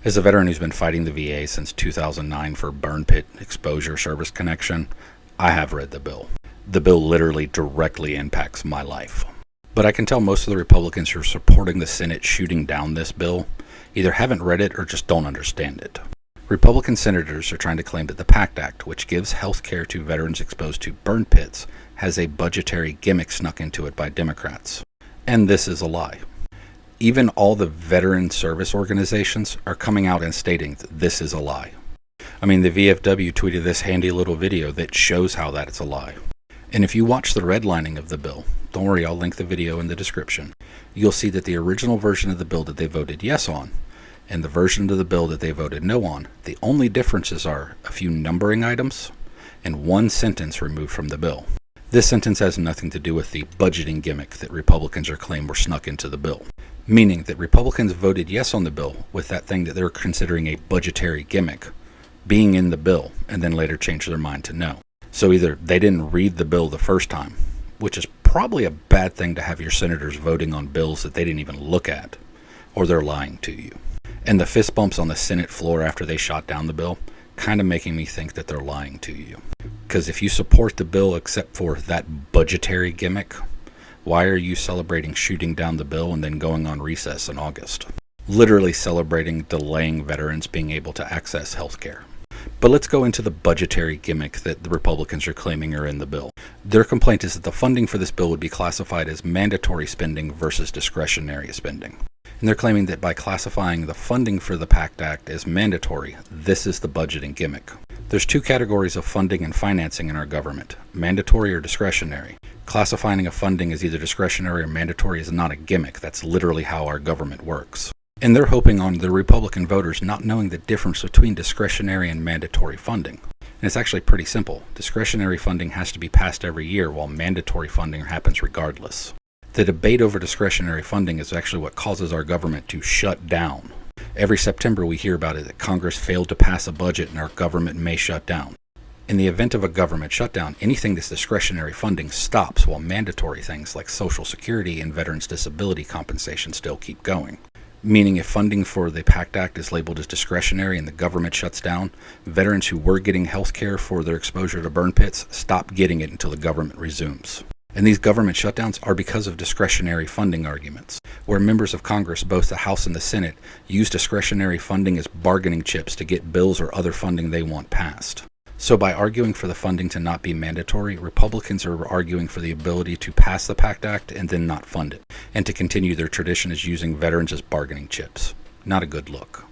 As a veteran who's been fighting the VA since 2009 for burn pit exposure service connection, I have read the bill. The bill literally directly impacts my life. But I can tell most of the Republicans who are supporting the Senate shooting down this bill either haven't read it or just don't understand it. Republican senators are trying to claim that the PACT Act, which gives health care to veterans exposed to burn pits, has a budgetary gimmick snuck into it by Democrats. And this is a lie. Even all the veteran service organizations are coming out and stating that this is a lie. I mean, the VFW tweeted this handy little video that shows how that it's a lie. And if you watch the redlining of the bill, don't worry, I'll link the video in the description, you'll see that the original version of the bill that they voted yes on and the version of the bill that they voted no on, the only differences are a few numbering items and one sentence removed from the bill. This sentence has nothing to do with the budgeting gimmick that Republicans are claiming were snuck into the bill. Meaning that Republicans voted yes on the bill with that thing that they're considering a budgetary gimmick being in the bill and then later changed their mind to no. So either they didn't read the bill the first time, which is probably a bad thing to have your senators voting on bills that they didn't even look at, or they're lying to you. And the fist bumps on the Senate floor after they shot down the bill kind of making me think that they're lying to you. Because if you support the bill except for that budgetary gimmick, why are you celebrating shooting down the bill and then going on recess in August? Literally celebrating delaying veterans being able to access health care. But let's go into the budgetary gimmick that the Republicans are claiming are in the bill. Their complaint is that the funding for this bill would be classified as mandatory spending versus discretionary spending. And they're claiming that by classifying the funding for the PACT Act as mandatory, this is the budgeting gimmick. There's two categories of funding and financing in our government, mandatory or discretionary. Classifying a funding as either discretionary or mandatory is not a gimmick. That's literally how our government works. And they're hoping on the Republican voters not knowing the difference between discretionary and mandatory funding. And it's actually pretty simple. Discretionary funding has to be passed every year, while mandatory funding happens regardless. The debate over discretionary funding is actually what causes our government to shut down. Every September we hear about it that Congress failed to pass a budget and our government may shut down. In the event of a government shutdown, anything that's discretionary funding stops, while mandatory things like Social Security and veterans' disability compensation still keep going. Meaning if funding for the PACT Act is labeled as discretionary and the government shuts down, veterans who were getting health care for their exposure to burn pits stop getting it until the government resumes. And these government shutdowns are because of discretionary funding arguments, where members of Congress, both the House and the Senate, use discretionary funding as bargaining chips to get bills or other funding they want passed. So by arguing for the funding to not be mandatory, Republicans are arguing for the ability to pass the PACT Act and then not fund it, and to continue their tradition as using veterans as bargaining chips. Not a good look.